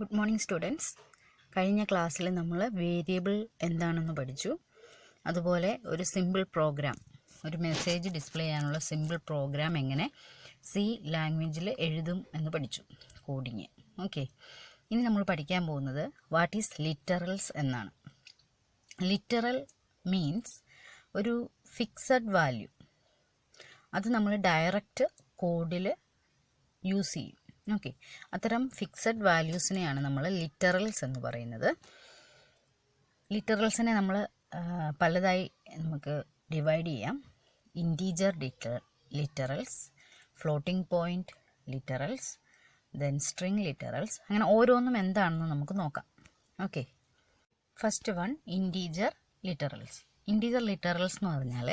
Good morning students. കഴിഞ്ഞ ക്ലാസ്സിൽ നമ്മൾ വേരിയബിൾ എന്താണെന്ന് പഠിച്ചു. അതുപോലെ ഒരു സിമ്പിൾ പ്രോഗ്രാം, ഒരു മെസ്സേജ് ഡിസ്പ്ലേ ചെയ്യാനുള്ള സിമ്പിൾ പ്രോഗ്രാം എങ്ങനെ സി ലാംഗ്വേജിൽ എഴുതും എന്ന് പഠിച്ചു, കോഡിങ്. ഓക്കെ, ഇനി നമ്മൾ പഠിക്കാൻ പോകുന്നത് വാട്ട് ഈസ് ലിറ്ററൽസ് എന്നാണ്. ലിറ്ററൽ മീൻസ് ഒരു ഫിക്സഡ് വാല്യൂ, അത് നമ്മൾ ഡയറക്റ്റ് കോഡിൽ യൂസ് ചെയ്യും. ഓക്കെ, അത്തരം ഫിക്സഡ് വാല്യൂസിനെയാണ് നമ്മൾ ലിറ്ററൽസ് എന്ന് പറയുന്നത്. ലിറ്ററൽസിനെ നമ്മൾ പലതായി നമുക്ക് ഡിവൈഡ് ചെയ്യാം. Integer literals, floating point literals, then string literals. അങ്ങനെ ഓരോന്നും എന്താണെന്ന് നമുക്ക് നോക്കാം. Okay, first one integer literals. Integer literals എന്ന് പറഞ്ഞാൽ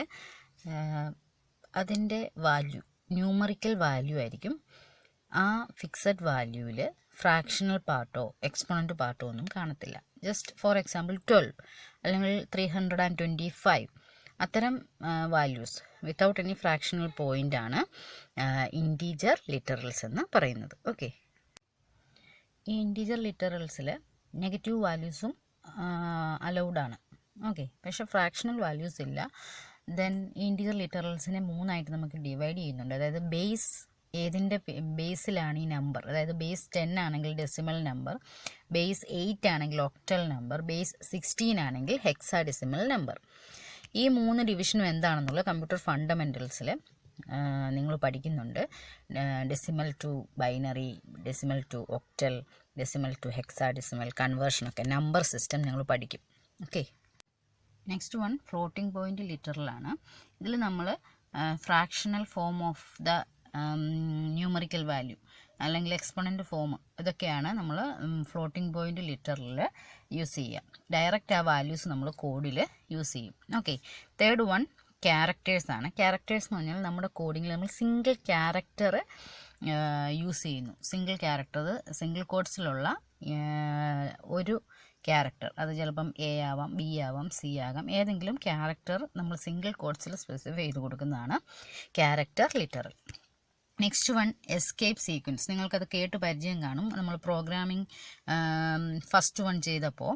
അതിൻ്റെ വാല്യൂ ന്യൂമറിക്കൽ വാല്യൂ ആയിരിക്കും. ആ ഫിക്സഡ് വാല്യൂവിൽ ഫ്രാക്ഷണൽ പാർട്ടോ എക്സ്പോണൻറ്റ് പാർട്ടോ ഒന്നും കാണത്തില്ല. ജസ്റ്റ് ഫോർ എക്സാമ്പിൾ 12 അല്ലെങ്കിൽ 325 അത്തരം values without any fractional point ആണ് ഇൻറ്റീജർ ലിറ്ററൽസ് എന്ന് പറയുന്നത്. ഓക്കെ, ഈ ഇൻറ്റീജർ ലിറ്ററൽസിൽ നെഗറ്റീവ് വാല്യൂസും അലൗഡാണ്. ഓക്കെ, പക്ഷേ ഫ്രാക്ഷണൽ വാല്യൂസ് ഇല്ല. ദെൻ ഈ ഇൻറ്റീജർ ലിറ്ററൽസിനെ മൂന്നായിട്ട് നമുക്ക് ഡിവൈഡ് ചെയ്യുന്നുണ്ട്. അതായത് ബേസ്, ഏതിൻ്റെ ബേസിലാണ് ഈ നമ്പർ, അതായത് ബേസ് 10 ആണെങ്കിൽ ഡെസിമൽ നമ്പർ, ബേസ് 8 ആണെങ്കിൽ ഒക്ടൽ നമ്പർ, ബേസ് 16 ആണെങ്കിൽ ഹെക്സാഡെസിമൽ നമ്പർ. ഈ 3 ഡിവിഷനും എന്താണെന്നുള്ള കമ്പ്യൂട്ടർ ഫണ്ടമെൻറ്റൽസിൽ നിങ്ങൾ പഠിക്കുന്നുണ്ട്. Decimal to binary, decimal to octal, decimal to hexadecimal, കൺവേർഷനൊക്കെ നമ്പർ സിസ്റ്റം നിങ്ങൾ പഠിക്കും. Okay, next one floating point ലിറ്ററലാണ്. ഇതിൽ നമ്മൾ fractional form of the numerical value അല്ലെങ്കിൽ എക്സ്പോണൻ്റ് ഫോം, ഇതൊക്കെയാണ് നമ്മൾ ഫ്ലോട്ടിംഗ് പോയിൻ്റ് ലിറ്ററിൽ യൂസ് ചെയ്യുക. ഡയറക്റ്റ് ആ വാല്യൂസ് നമ്മൾ കോഡിൽ യൂസ് ചെയ്യും. ഓക്കെ, തേർഡ് വൺ ക്യാരക്ടേഴ്സാണ്. ക്യാരക്ടേഴ്സ് എന്ന് പറഞ്ഞാൽ നമ്മുടെ കോഡിങ്ങിൽ നമ്മൾ സിംഗിൾ ക്യാരക്ടർ യൂസ് ചെയ്യുന്നു. സിംഗിൾ ക്യാരക്ടർ, സിംഗിൾ കോഡ്സിലുള്ള ഒരു ക്യാരക്ടർ, അത് ചിലപ്പം എ ആവാം, ബി ആവാം, സി ആകാം, ഏതെങ്കിലും ക്യാരക്ടർ നമ്മൾ സിംഗിൾ കോഡ്സിൽ സ്പെസിഫൈ ചെയ്ത് കൊടുക്കുന്നതാണ് character literal. Next one escape sequence. നിങ്ങൾക്കത് കേട്ട് പരിചയം കാണും. നമ്മൾ പ്രോഗ്രാമിംഗ് ഫസ്റ്റ് വൺ ചെയ്തപ്പോൾ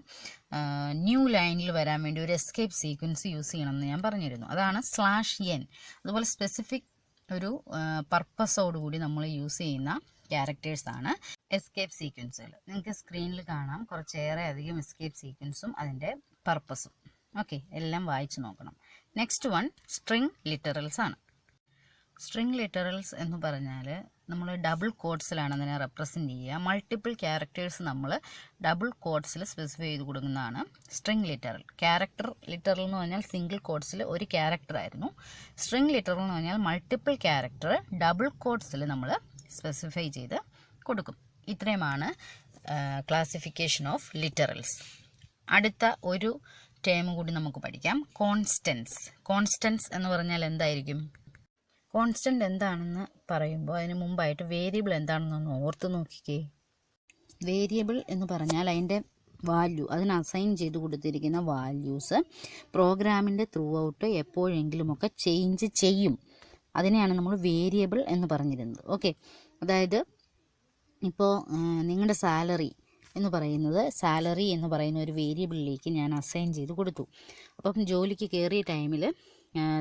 ന്യൂ ലൈനിൽ വരാൻ വേണ്ടി ഒരു എസ്കേപ്പ് സീക്വൻസ് യൂസ് ചെയ്യണമെന്ന് ഞാൻ പറഞ്ഞിരുന്നു. അതാണ് /n. അതുപോലെ സ്പെസിഫിക് ഒരു പർപ്പസോടുകൂടി നമ്മൾ യൂസ് ചെയ്യുന്ന ക്യാരക്ടേഴ്സാണ് എസ്കേപ്പ് സീക്വൻസുകൾ. നിങ്ങൾക്ക് സ്ക്രീനിൽ കാണാം കുറച്ചേറെ അധികം എസ്കേപ്പ് സീക്വൻസും അതിൻ്റെ പർപ്പസും. ഓക്കെ, എല്ലാം വായിച്ചു നോക്കണം. നെക്സ്റ്റ് വൺ സ്ട്രിങ് ലിറ്ററൽസ് ആണ്. സ്ട്രിങ് ലിറ്ററൽസ് എന്ന് പറഞ്ഞാൽ നമ്മൾ ഡബിൾ കോഡ്സിലാണ് അതിനെ റെപ്രസെൻറ്റ് ചെയ്യുക. മൾട്ടിപ്പിൾ ക്യാരക്ടേഴ്സ് നമ്മൾ ഡബിൾ കോഡ്സിൽ സ്പെസിഫൈ ചെയ്ത് കൊടുക്കുന്നതാണ് സ്ട്രിങ് ലിറ്ററൽ. ക്യാരക്ടർ ലിറ്ററൽ എന്ന് പറഞ്ഞാൽ സിംഗിൾ കോഡ്സിൽ ഒരു ക്യാരക്ടർ ആയിരുന്നു. സ്ട്രിങ് ലിറ്ററൽ എന്ന് പറഞ്ഞാൽ മൾട്ടിപ്പിൾ ക്യാരക്ടർ ഡബിൾ കോഡ്സിൽ നമ്മൾ സ്പെസിഫൈ ചെയ്ത് കൊടുക്കും. ഇത്രയുമാണ് ക്ലാസിഫിക്കേഷൻ ഓഫ് ലിറ്ററൽസ്. അടുത്ത ഒരു ടേം കൂടി നമുക്ക് പഠിക്കാം, കോൺസ്റ്റൻസ്. കോൺസ്റ്റൻസ് എന്ന് പറഞ്ഞാൽ എന്തായിരിക്കും? കോൺസ്റ്റൻ്റ് എന്താണെന്ന് പറയുമ്പോൾ അതിന് മുമ്പായിട്ട് വേരിയബിൾ എന്താണെന്നൊന്ന് ഓർത്ത് നോക്കിക്കേ. വേരിയബിൾ എന്ന് പറഞ്ഞാൽ അതിൻ്റെ വാല്യൂ, അതിന് അസൈൻ ചെയ്ത് കൊടുത്തിരിക്കുന്ന വാല്യൂസ് പ്രോഗ്രാമിൻ്റെ ത്രൂ ഔട്ട് എപ്പോഴെങ്കിലുമൊക്കെ ചേഞ്ച് ചെയ്യും. അതിനെയാണ് നമ്മൾ വേരിയബിൾ എന്ന് പറഞ്ഞിരുന്നത്. ഓക്കെ, അതായത് ഇപ്പോൾ നിങ്ങളുടെ സാലറി എന്ന് പറയുന്ന ഒരു വേരിയബിളിലേക്ക് ഞാൻ അസൈൻ ചെയ്ത് കൊടുത്തു. അപ്പം ജോലിക്ക് കയറിയ ടൈമിൽ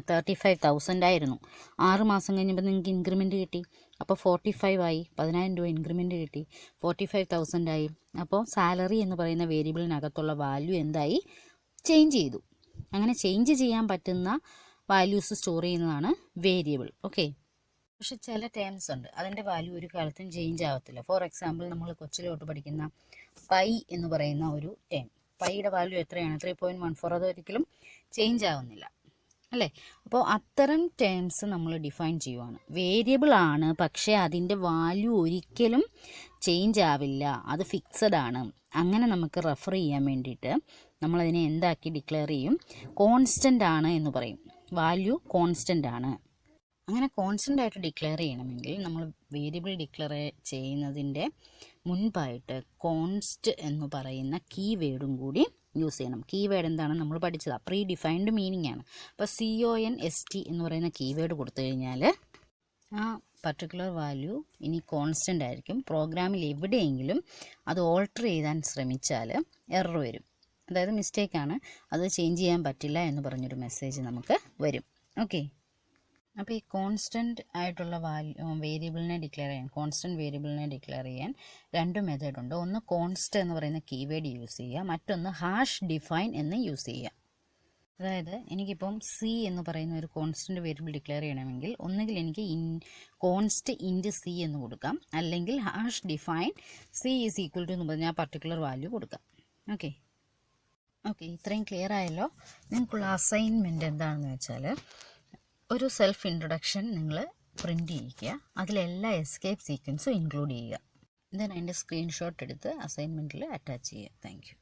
35,000 ആയിരുന്നു. 6 മാസം കഴിഞ്ഞപ്പോൾ നിങ്ങൾക്ക് ഇൻക്രിമെൻറ്റ് കിട്ടി. അപ്പോൾ 45 ആയി, 10,000 രൂപ ഇൻക്രിമെൻറ്റ് കിട്ടി, 45,000 ആയി. അപ്പോൾ സാലറി എന്ന് പറയുന്ന വേരിയബിളിനകത്തുള്ള വാല്യൂ എന്തായി? ചേഞ്ച് ചെയ്തു. അങ്ങനെ ചേഞ്ച് ചെയ്യാൻ പറ്റുന്ന വാല്യൂസ് സ്റ്റോർ ചെയ്യുന്നതാണ് വേരിയബിൾ. ഓക്കെ, പക്ഷെ ചില ടേംസ് ഉണ്ട്, അതിൻ്റെ വാല്യൂ ഒരു കാലത്തും ചേഞ്ച് ആവത്തില്ല. ഫോർ എക്സാമ്പിൾ നമ്മൾ കൊച്ചിലോട്ട് പഠിക്കുന്ന പൈ എന്ന് പറയുന്ന ഒരു ടേം, പൈയുടെ വാല്യൂ എത്രയാണ്? 3.14. അതൊരിക്കലും ചേഞ്ച് ആവുന്നില്ല, അല്ലേ? അപ്പോൾ അത്തരം ടേംസ് നമ്മൾ ഡിഫൈൻ ചെയ്യുവാണ്. വേരിയബിൾ ആണ്, പക്ഷേ അതിൻ്റെ വാല്യൂ ഒരിക്കലും ചേഞ്ച് ആവില്ല, അത് ഫിക്സഡ് ആണ്. അങ്ങനെ നമുക്ക് റെഫർ ചെയ്യാൻ വേണ്ടിയിട്ട് നമ്മളതിനെ എന്താക്കി ഡിക്ലെയർ ചെയ്യും? കോൺസ്റ്റൻ്റ് ആണ് എന്ന് പറയും. വാല്യൂ കോൺസ്റ്റൻ്റ് ആണ്. അങ്ങനെ കോൺസ്റ്റൻ്റ് ആയിട്ട് ഡിക്ലെയർ ചെയ്യണമെങ്കിൽ നമ്മൾ വേരിയബിൾ ഡിക്ലെയർ ചെയ്യുന്നതിൻ്റെ മുൻപായിട്ട് കോൺസ്റ്റ് എന്ന് പറയുന്ന കീവേഡും കൂടി യൂസ് ചെയ്യണം. കീവേഡ് എന്താണ് നമ്മൾ പഠിച്ചതാണ്, പ്രീ ഡിഫൈൻഡ് മീനിങ് ആണ്. അപ്പോൾ CONST എന്ന് പറയുന്ന കീവേഡ് കൊടുത്തു കഴിഞ്ഞാൽ ആ പർട്ടിക്കുലർ വാല്യൂ ഇനി കോൺസ്റ്റൻ്റ് ആയിരിക്കും. പ്രോഗ്രാമിൽ എവിടെയെങ്കിലും അത് ഓൾട്ടർ ചെയ്യാൻ ശ്രമിച്ചാൽ എറർ വരും. അതായത് മിസ്റ്റേക്കാണ്, അത് ചേഞ്ച് ചെയ്യാൻ പറ്റില്ല എന്ന് പറഞ്ഞൊരു മെസ്സേജ് നമുക്ക് വരും. ഓക്കെ, അപ്പോൾ ഈ കോൺസ്റ്റൻ്റ് ആയിട്ടുള്ള വേരിയബിളിനെ ഡിക്ലെയർ ചെയ്യാൻ, കോൺസ്റ്റൻ്റ് വേരിയബിളിനെ ഡിക്ലെയർ ചെയ്യാൻ 2 മെത്തേഡുണ്ട്. ഒന്ന് കോൺസ്റ്റ് എന്ന് പറയുന്ന കീവേഡ് യൂസ് ചെയ്യുക, മറ്റൊന്ന് ഹാഷ് ഡിഫൈൻ എന്ന് യൂസ് ചെയ്യുക. അതായത് എനിക്കിപ്പം സി എന്ന് പറയുന്ന ഒരു കോൺസ്റ്റൻറ്റ് വേരിയബിൾ ഡിക്ലെയർ ചെയ്യണമെങ്കിൽ ഒന്നുകിൽ എനിക്ക് കോൺസ്റ്റ് ഇൻറ്റ് സി എന്ന് കൊടുക്കാം, അല്ലെങ്കിൽ hash define C is equal to എന്ന് പറഞ്ഞാൽ പർട്ടിക്കുലർ വാല്യൂ കൊടുക്കാം. ഓക്കെ, ഇത്രയും ക്ലിയർ ആയല്ലോ. നിങ്ങൾക്കുള്ള അസൈൻമെൻറ്റ് എന്താണെന്ന് വെച്ചാൽ ഒരു സെൽഫ് ഇൻട്രൊഡക്ഷൻ നിങ്ങൾ പ്രിൻ്റ് ചെയ്യിക്കുക, അതിലെല്ലാ എസ്കേപ്പ് സീക്വൻസും ഇൻക്ലൂഡ് ചെയ്യുക. ദെൻ അതിൻ്റെ സ്ക്രീൻഷോട്ട് എടുത്ത് അസൈൻമെൻറ്റിൽ അറ്റാച്ച് ചെയ്യുക. Thank you.